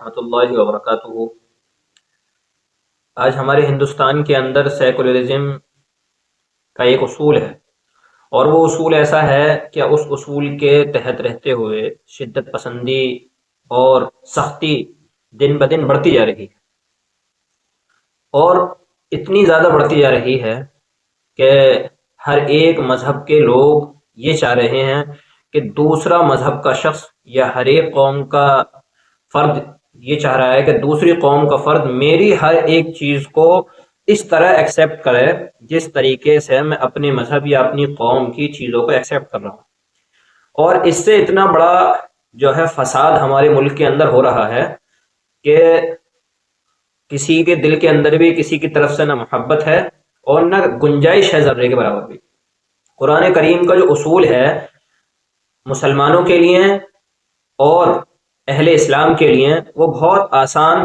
ورحمۃ اللہ وبرکاتہ۔ آج ہمارے ہندوستان کے اندر سیکولرزم کا ایک اصول ہے، اور وہ اصول ایسا ہے کہ اس اصول کے تحت رہتے ہوئے شدت پسندی اور سختی دن بدن بڑھتی جا رہی ہے، اور اتنی زیادہ بڑھتی جا رہی ہے کہ ہر ایک مذہب کے لوگ یہ چاہ رہے ہیں کہ دوسرا مذہب کا شخص یا ہر ایک قوم کا فرد یہ چاہ رہا ہے کہ دوسری قوم کا فرد میری ہر ایک چیز کو اس طرح ایکسیپٹ کرے جس طریقے سے میں اپنے مذہب یا اپنی قوم کی چیزوں کو ایکسیپٹ کر رہا ہوں۔ اور اس سے اتنا بڑا جو ہے فساد ہمارے ملک کے اندر ہو رہا ہے کہ کسی کے دل کے اندر بھی کسی کی طرف سے نہ محبت ہے اور نہ گنجائش ہے ذرے کے برابر بھی۔ قرآن کریم کا جو اصول ہے مسلمانوں کے لیے اور اہل اسلام کے لیے وہ بہت آسان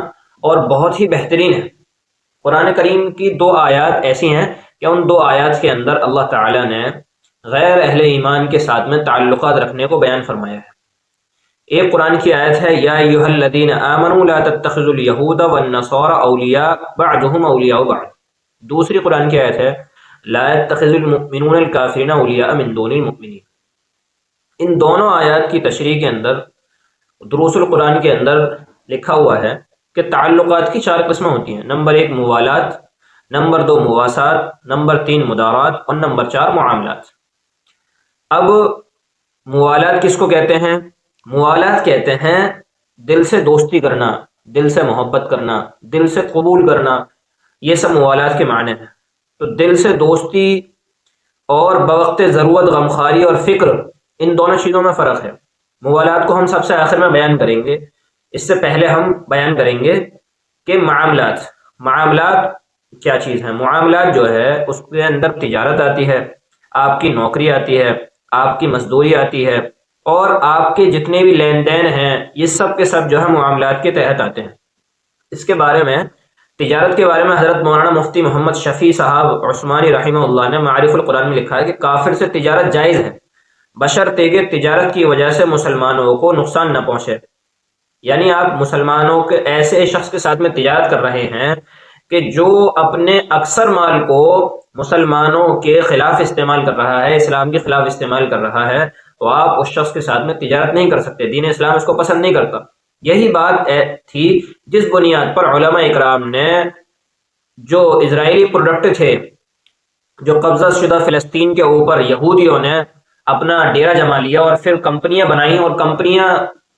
اور بہت ہی بہترین ہے۔ قرآن کریم کی دو آیات ایسی ہیں کہ ان دو آیات کے اندر اللہ تعالیٰ نے غیر اہل ایمان کے ساتھ میں تعلقات رکھنے کو بیان فرمایا ہے۔ ایک قرآن کی آیت ہے یا ایھا الذین آمنوا لا تتخذوا اليہود والنصارى اولیاء بعضهم اولیاء بعض۔ دوسری قرآن کی آیت ہے لا يتخذ المؤمنون الکافرین اولیاء من دون المؤمنین۔ ان دونوں آیات کی تشریح کے اندر دروس القرآن کے اندر لکھا ہوا ہے کہ تعلقات کی چار قسمیں ہوتی ہیں۔ نمبر 1 موالات، نمبر 2 مواسات، نمبر 3 مدارات اور نمبر 4 معاملات۔ اب موالات کس کو کہتے ہیں؟ موالات کہتے ہیں دل سے دوستی کرنا، دل سے محبت کرنا، دل سے قبول کرنا، یہ سب موالات کے معنی ہیں۔ تو دل سے دوستی اور بوقت ضرورت غمخواری اور فکر، ان دونوں چیزوں میں فرق ہے۔ موالات کو ہم سب سے آخر میں بیان کریں گے، اس سے پہلے ہم بیان کریں گے کہ معاملات کیا چیز ہیں۔ معاملات جو ہے اس کے اندر تجارت آتی ہے، آپ کی نوکری آتی ہے، آپ کی مزدوری آتی ہے، اور آپ کے جتنے بھی لین دین ہیں یہ سب کے سب جو ہے معاملات کے تحت آتے ہیں۔ اس کے بارے میں تجارت کے بارے میں حضرت مولانا مفتی محمد شفیع صاحب عثمانی رحمہ اللہ نے معارف القرآن میں لکھا ہے کہ کافر سے تجارت جائز ہے بشرطے کہ تجارت کی وجہ سے مسلمانوں کو نقصان نہ پہنچے۔ یعنی آپ مسلمانوں کے ایسے شخص کے ساتھ میں تجارت کر رہے ہیں کہ جو اپنے اکثر مال کو مسلمانوں کے خلاف استعمال کر رہا ہے، اسلام کے خلاف استعمال کر رہا ہے، تو آپ اس شخص کے ساتھ میں تجارت نہیں کر سکتے۔ دین اسلام اس کو پسند نہیں کرتا۔ یہی بات تھی جس بنیاد پر علماء اکرام نے جو اسرائیلی پروڈکٹ تھے، جو قبضہ شدہ فلسطین کے اوپر یہودیوں نے اپنا ڈیرا جما لیا اور پھر کمپنیاں بنائیں، اور کمپنیاں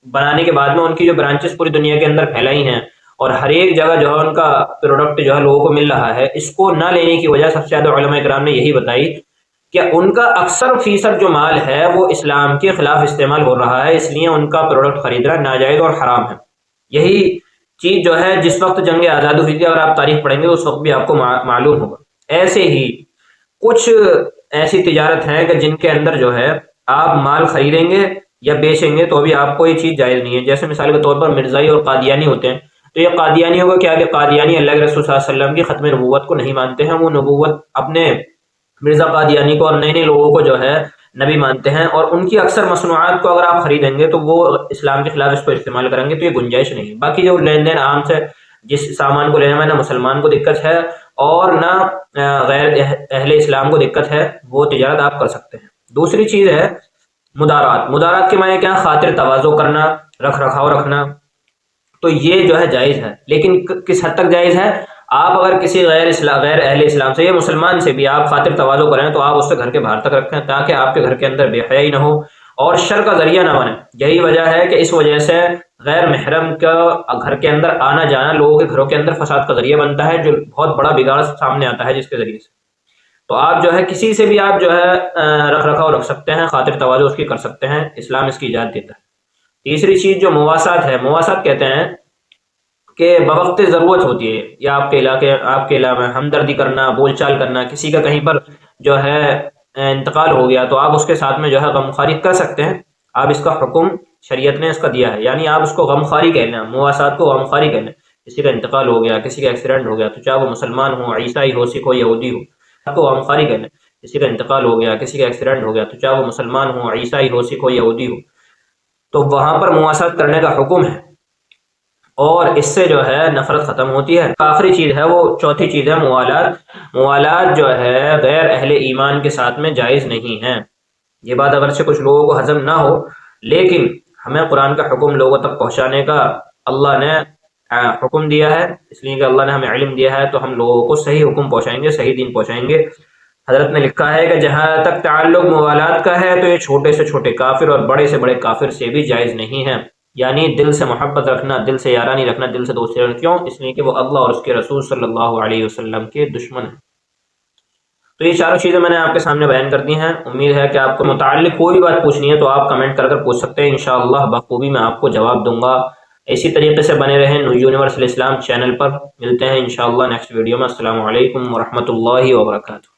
بنانے کے بعد میں ان کی جو برانچز پوری دنیا کے اندر پھیلائی ہیں، اور ہر ایک جگہ جو ہے ان کا پروڈکٹ جو ہے لوگوں کو مل رہا ہے، اس کو نہ لینے کی وجہ سب سے زیادہ علماء کرام نے یہی بتائی کہ ان کا اکثر فیصد جو مال ہے وہ اسلام کے خلاف استعمال ہو رہا ہے، اس لیے ان کا پروڈکٹ خریدنا ناجائز اور حرام ہے۔ یہی چیز جو ہے جس وقت جنگ آزاد ہوئی تھی، اگر آپ تاریخ پڑھیں گے اس وقت بھی آپ کو معلوم ہوگا۔ ایسے ہی کچھ ایسی تجارت ہے کہ جن کے اندر جو ہے آپ مال خریدیں گے یا بیچیں گے تو ابھی آپ کو یہ چیز جائز نہیں ہے۔ جیسے مثال کے طور پر مرزائی اور قادیانی ہوتے ہیں، تو یہ قادیانیوں کا کیا کہ قادیانی اللہ کے رسول صلی اللہ علیہ وسلم کی ختم نبوت کو نہیں مانتے ہیں، وہ نبوت اپنے مرزا قادیانی کو اور نئے نئے لوگوں کو جو ہے نبی مانتے ہیں، اور ان کی اکثر مصنوعات کو اگر آپ خریدیں گے تو وہ اسلام کے خلاف اس کو استعمال کریں گے، تو یہ گنجائش نہیں ہے۔ باقی جو لین دین عام سے جس سامان کو لینے میں نہ مسلمان کو دقت ہے اور نہ غیر اہل اسلام کو دقت ہے، وہ تجارت آپ کر سکتے ہیں۔ دوسری چیز ہے مدارات۔ مدارات کے معنی کیا؟ خاطر تواضع کرنا، رکھ رکھاؤ رکھنا، تو یہ جو ہے جائز ہے، لیکن کس حد تک جائز ہے؟ آپ اگر کسی غیر اہل اسلام سے یا مسلمان سے بھی آپ خاطر تواضع کریں تو آپ اس سے گھر کے باہر تک رکھیں، تاکہ آپ کے گھر کے اندر بے حیائی نہ ہو اور شر کا ذریعہ نہ بنے۔ یہی وجہ ہے کہ اس وجہ سے غیر محرم کا گھر کے اندر آنا جانا لوگوں کے گھروں کے اندر فساد کا ذریعہ بنتا ہے، جو بہت بڑا بگاڑ سامنے آتا ہے جس کے ذریعے سے۔ تو آپ جو ہے کسی سے بھی آپ جو ہے رکھ رکھاؤ رکھ سکتے ہیں، خاطر تواضع اس کی کر سکتے ہیں، اسلام اس کی اجازت دیتا ہے۔ تیسری چیز جو مواسات ہے، مواسات کہتے ہیں کہ بوقت ضرورت ہوتی ہے، یا آپ کے علاقے میں ہمدردی کرنا، بول چال کرنا، کسی کا کہیں پر جو ہے انتقال ہو گیا تو آپ اس کے ساتھ میں جو ہے غمخواری کر سکتے ہیں۔ آپ اس کا حکم شریعت نے اس کا دیا ہے، یعنی آپ اس کو غمخواری کہنا، مواسات کو غمخواری کہنا۔ کسی کا انتقال ہو گیا، کسی کا ایکسیڈنٹ ہو گیا، تو چاہے وہ مسلمان ہو، عیسائی ہو، سکھ ہو، یہودی ہو، آپ کو غمخواری کہنا۔ کسی کا انتقال ہو گیا، کسی کا ایکسیڈنٹ ہو گیا، تو چاہے وہ مسلمان ہو، عیسائی ہو، سکھ ہو، یہودی ہو، تو وہاں پر مواسات کرنے کا حکم ہے۔ اور اس سے جو ہے نفرت ختم ہوتی ہے۔ آخری چیز ہے وہ چوتھی چیز ہے موالات۔ موالات جو ہے غیر اہل ایمان کے ساتھ میں جائز نہیں ہے۔ یہ بات اگرچہ کچھ لوگوں کو ہضم نہ ہو، لیکن ہمیں قرآن کا حکم لوگوں تک پہنچانے کا اللہ نے حکم دیا ہے، اس لیے کہ اللہ نے ہمیں علم دیا ہے، تو ہم لوگوں کو صحیح حکم پہنچائیں گے، صحیح دین پہنچائیں گے۔ حضرت نے لکھا ہے کہ جہاں تک تعلق موالات کا ہے تو یہ چھوٹے سے چھوٹے کافر اور بڑے سے بڑے کافر سے بھی جائز نہیں ہے، یعنی دل سے محبت رکھنا، دل سے یارانی رکھنا، دل سے دوستی رکھنا، کیوں؟ اس لیے کہ وہ اللہ اور اس کے رسول صلی اللہ علیہ وسلم کے دشمن ہیں۔ تو یہ چاروں چیزیں میں نے آپ کے سامنے بیان کر دی ہیں۔ امید ہے کہ آپ کو متعلق کوئی بھی بات پوچھنی ہے تو آپ کمنٹ کر پوچھ سکتے ہیں، انشاءاللہ بخوبی میں آپ کو جواب دوں گا۔ اسی طریقے سے بنے رہیں یونیورسل اسلام چینل پر۔ ملتے ہیں انشاءاللہ نیکسٹ ویڈیو میں۔ السلام علیکم ورحمۃ اللہ وبرکاتہ۔